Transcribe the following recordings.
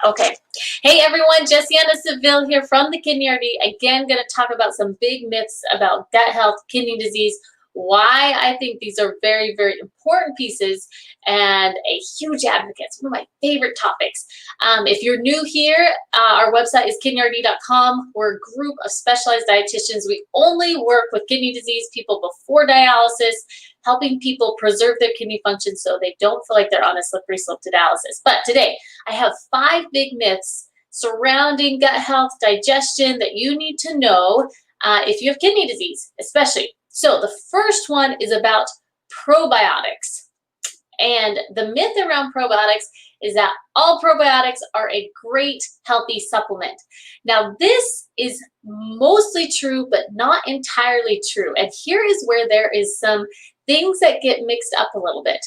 Okay. Hey everyone, Jessiana Seville here from the Kidney RD. Again, going to talk about some big myths about gut health, kidney disease, why I think these are very, very important pieces, and a huge advocate. It's one of my favorite topics. If you're new here, our website is kidneyrd.com. We're a group of specialized dietitians. We only work with kidney disease people before dialysis, helping people preserve their kidney function so they don't feel like they're on a slippery slope to dialysis. But today, I have 5 big myths surrounding gut health, digestion that you need to know if you have kidney disease, especially. So the first one is about probiotics. And the myth around probiotics is that all probiotics are a great healthy supplement. Now this is mostly true, but not entirely true. And here is where there is some things that get mixed up a little bit.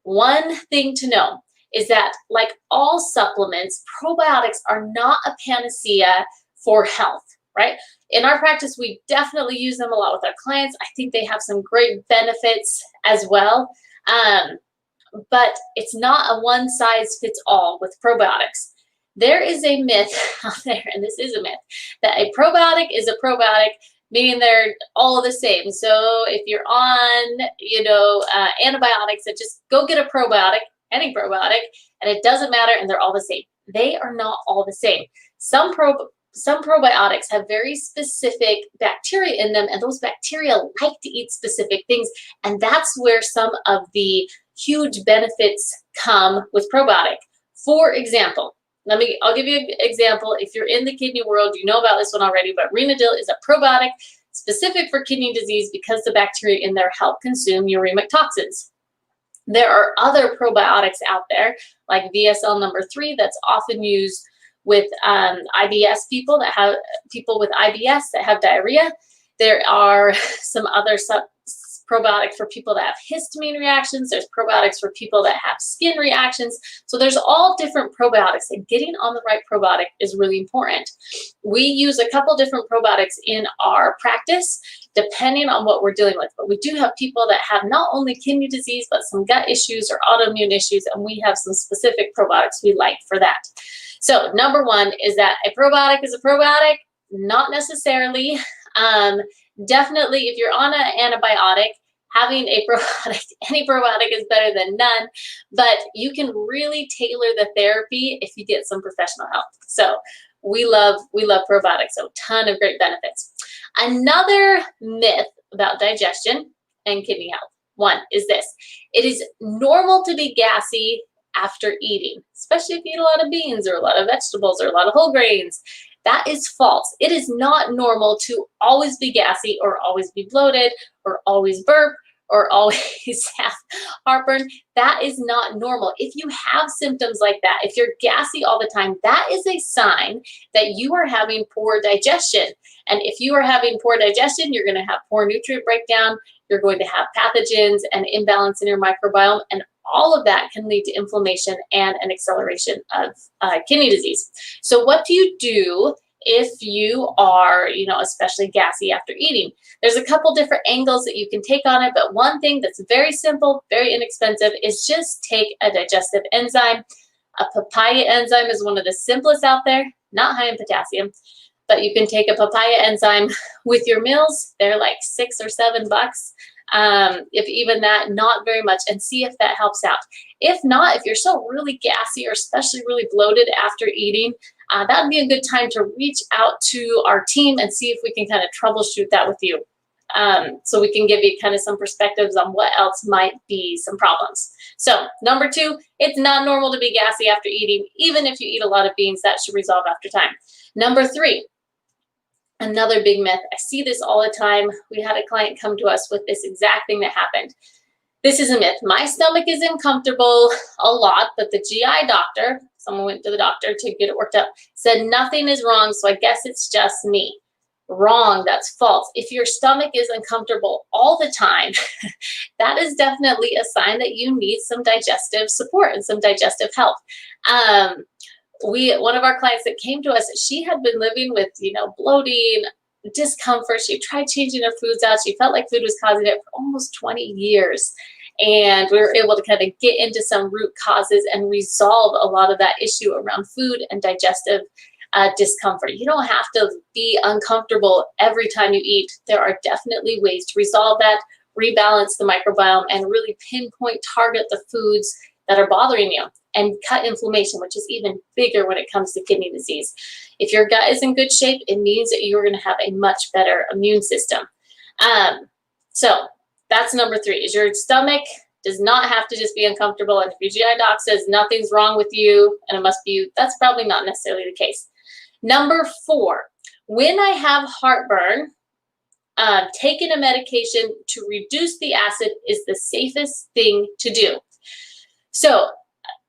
One thing to know is that, like all supplements, probiotics are not a panacea for health, right? In our practice, we definitely use them a lot with our clients. I think they have some great benefits as well. But it's not a one size fits all with probiotics. There is a myth out there, and this is a myth, that a probiotic is a probiotic, meaning they're all the same. So if you're on, antibiotics, that just go get a probiotic, any probiotic, and it doesn't matter, and they're all the same. They are not all the same. Some probiotics have very specific bacteria in them, and those bacteria like to eat specific things, and that's where some of the huge benefits come with probiotic. For example, I'll give you an example. If you're in the kidney world, you know about this one already, but Renadil is a probiotic specific for kidney disease because the bacteria in there help consume uremic toxins. There are other probiotics out there, like VSL number 3, that's often used with IBS people with IBS that have diarrhea. There are some other probiotics for people that have histamine reactions. There's probiotics for people that have skin reactions. So there's all different probiotics, and getting on the right probiotic is really important. We use a couple different probiotics in our practice, depending on what we're dealing with. But we do have people that have not only kidney disease, but some gut issues or autoimmune issues, and we have some specific probiotics we like for that. So number 1 is that a probiotic is a probiotic. Not necessarily. Definitely, if you're on an antibiotic, having a probiotic, any probiotic is better than none, but you can really tailor the therapy if you get some professional help. So we love probiotics, so a ton of great benefits. Another myth about digestion and kidney health, one is this: it is normal to be gassy after eating, especially if you eat a lot of beans or a lot of vegetables or a lot of whole grains. That is false. It is not normal to always be gassy or always be bloated or always burp or always have heartburn. That is not normal. If you have symptoms like that, if you're gassy all the time, that is a sign that you are having poor digestion. And if you are having poor digestion, you're going to have poor nutrient breakdown. You're going to have pathogens and imbalance in your microbiome, and all of that can lead to inflammation and an acceleration of kidney disease. So what do you do if you are, especially gassy after eating? There's a couple different angles that you can take on it, but one thing that's very simple, very inexpensive, is just take a digestive enzyme. A papaya enzyme is one of the simplest out there, not high in potassium, but you can take a papaya enzyme with your meals. They're like $6 or $7. If even that, not very much, and see if that helps out. If not, if you're still really gassy or especially really bloated after eating, that would be a good time to reach out to our team and see if we can kind of troubleshoot that with you. So we can give you kind of some perspectives on what else might be some problems. So number 2, it's not normal to be gassy after eating. Even if you eat a lot of beans, that should resolve after time. Number 3, another big myth. I see this all the time. We had a client come to us with this exact thing that happened. This is a myth. My stomach is uncomfortable a lot, but the GI doctor, someone went to the doctor to get it worked up, said nothing is wrong, so I guess it's just me. Wrong, that's false. If your stomach is uncomfortable all the time, that is definitely a sign that you need some digestive support and some digestive help. One of our clients that came to us, she had been living with, bloating, discomfort. She tried changing her foods out. She felt like food was causing it for almost 20 years. And we were able to kind of get into some root causes and resolve a lot of that issue around food and digestive discomfort. You don't have to be uncomfortable every time you eat. There are definitely ways to resolve that, rebalance the microbiome, and really pinpoint, target the foods that are bothering you and cut inflammation, which is even bigger when it comes to kidney disease. If your gut is in good shape, it means that you're going to have a much better immune system. So that's number 3, is your stomach does not have to just be uncomfortable. And if your GI doc says nothing's wrong with you and it must be you, that's probably not necessarily the case. Number 4, when I have heartburn, taking a medication to reduce the acid is the safest thing to do. So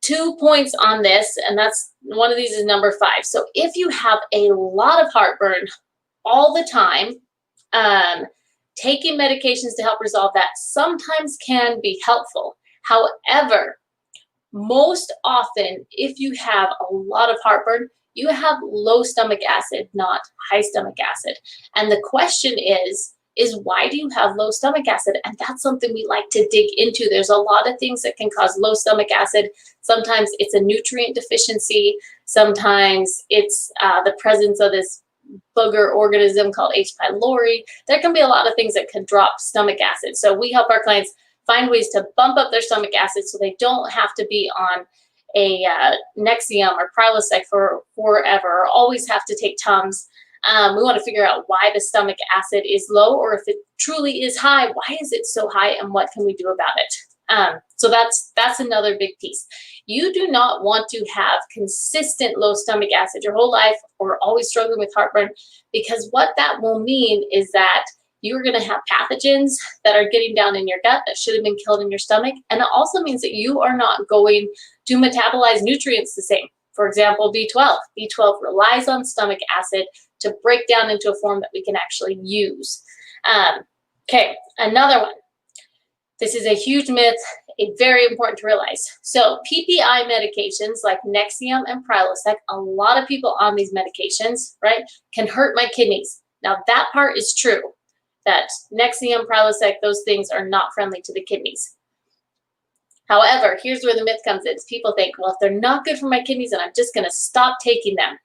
2 points on this, and that's one of these is number 5. So if you have a lot of heartburn all the time, taking medications to help resolve that sometimes can be helpful. However, most often, if you have a lot of heartburn, you have low stomach acid, not high stomach acid. And the question is why do you have low stomach acid? And that's something we like to dig into. There's a lot of things that can cause low stomach acid. Sometimes it's a nutrient deficiency. Sometimes it's the presence of this booger organism called H. pylori. There can be a lot of things that can drop stomach acid. So we help our clients find ways to bump up their stomach acid so they don't have to be on a Nexium or Prilosec for forever, or always have to take Tums. We want to figure out why the stomach acid is low, or if it truly is high, why is it so high and what can we do about it? So that's another big piece. You do not want to have consistent low stomach acid your whole life or always struggling with heartburn, because what that will mean is that you're going to have pathogens that are getting down in your gut that should have been killed in your stomach. And it also means that you are not going to metabolize nutrients the same. For example, B12. B12 relies on stomach acid to break down into a form that we can actually use. Okay, another one. This is a huge myth, very important to realize. So PPI medications like Nexium and Prilosec, a lot of people on these medications, right, can hurt my kidneys. Now that part is true, that Nexium, Prilosec, those things are not friendly to the kidneys. However, here's where the myth comes in. People think, well, if they're not good for my kidneys, then I'm just going to stop taking them.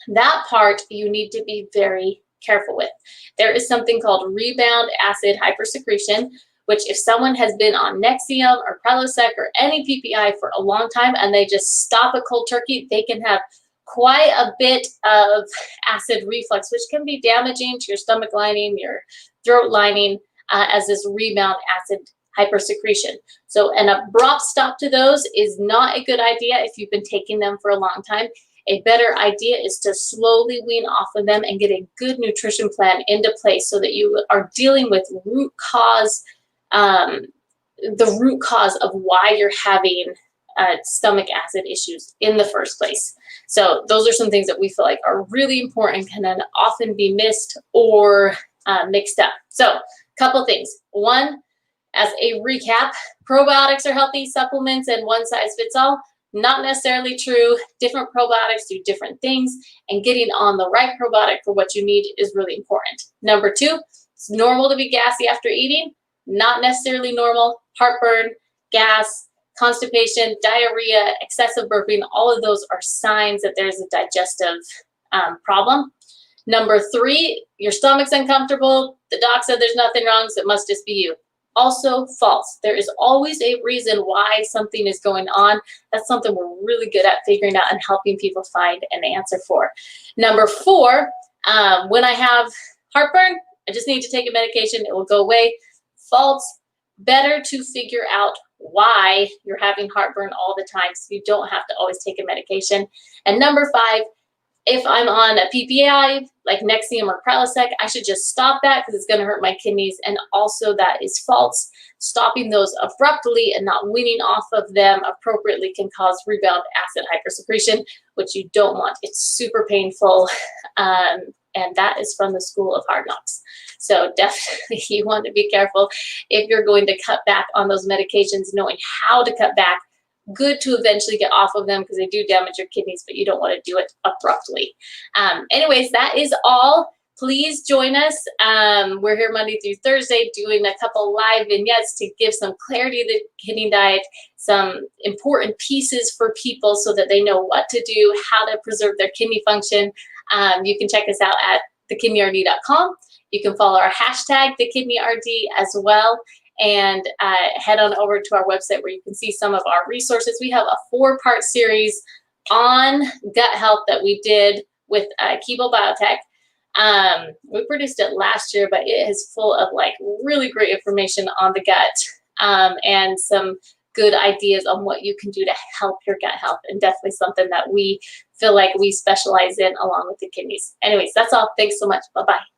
That part you need to be very careful with. There is something called rebound acid hypersecretion, which if someone has been on Nexium or Prilosec or any PPI for a long time and they just stop it cold turkey, they can have quite a bit of acid reflux, which can be damaging to your stomach lining, your throat lining, as this rebound acid hypersecretion. So an abrupt stop to those is not a good idea if you've been taking them for a long time. A better idea is to slowly wean off of them and get a good nutrition plan into place so that you are dealing with root cause, the root cause of why you're having stomach acid issues in the first place. So those are some things that we feel like are really important, can then often be missed or mixed up. So a couple things. One, as a recap, probiotics are healthy supplements and one size fits all. Not necessarily true. Different probiotics do different things, and getting on the right probiotic for what you need is really important. Number 2, it's normal to be gassy after eating. Not necessarily normal. Heartburn, gas, constipation, diarrhea, excessive burping, all of those are signs that there's a digestive problem. Number 3, your stomach's uncomfortable. The doc said there's nothing wrong, so it must just be you. Also false. There is always a reason why something is going on. That's something we're really good at figuring out and helping people find an answer for. Number 4, when I have heartburn, I just need to take a medication. It will go away. False. Better to figure out why you're having heartburn all the time so you don't have to always take a medication. And number 5, if I'm on a PPI like Nexium or Prilosec, I should just stop that because it's going to hurt my kidneys. And also that is false. Stopping those abruptly and not weaning off of them appropriately can cause rebound acid hypersecretion, which you don't want. It's super painful. And that is from the School of Hard Knocks. So definitely you want to be careful if you're going to cut back on those medications, knowing how to cut back. Good to eventually get off of them because they do damage your kidneys, but you don't want to do it abruptly. Anyways, that is all. Please join us. We're here Monday through Thursday doing a couple live vignettes to give some clarity to the kidney diet, some important pieces for people so that they know what to do, how to preserve their kidney function. You can check us out at thekidneyrd.com. You can follow our hashtag, thekidneyrd, as well. And head on over to our website where you can see some of our resources. We have a 4-part series on gut health that we did with Kibo Biotech. We produced it last year, but it is full of like really great information on the gut and some good ideas on what you can do to help your gut health, and definitely something that we feel like we specialize in along with the kidneys. Anyways, that's all. Thanks so much. Bye-bye.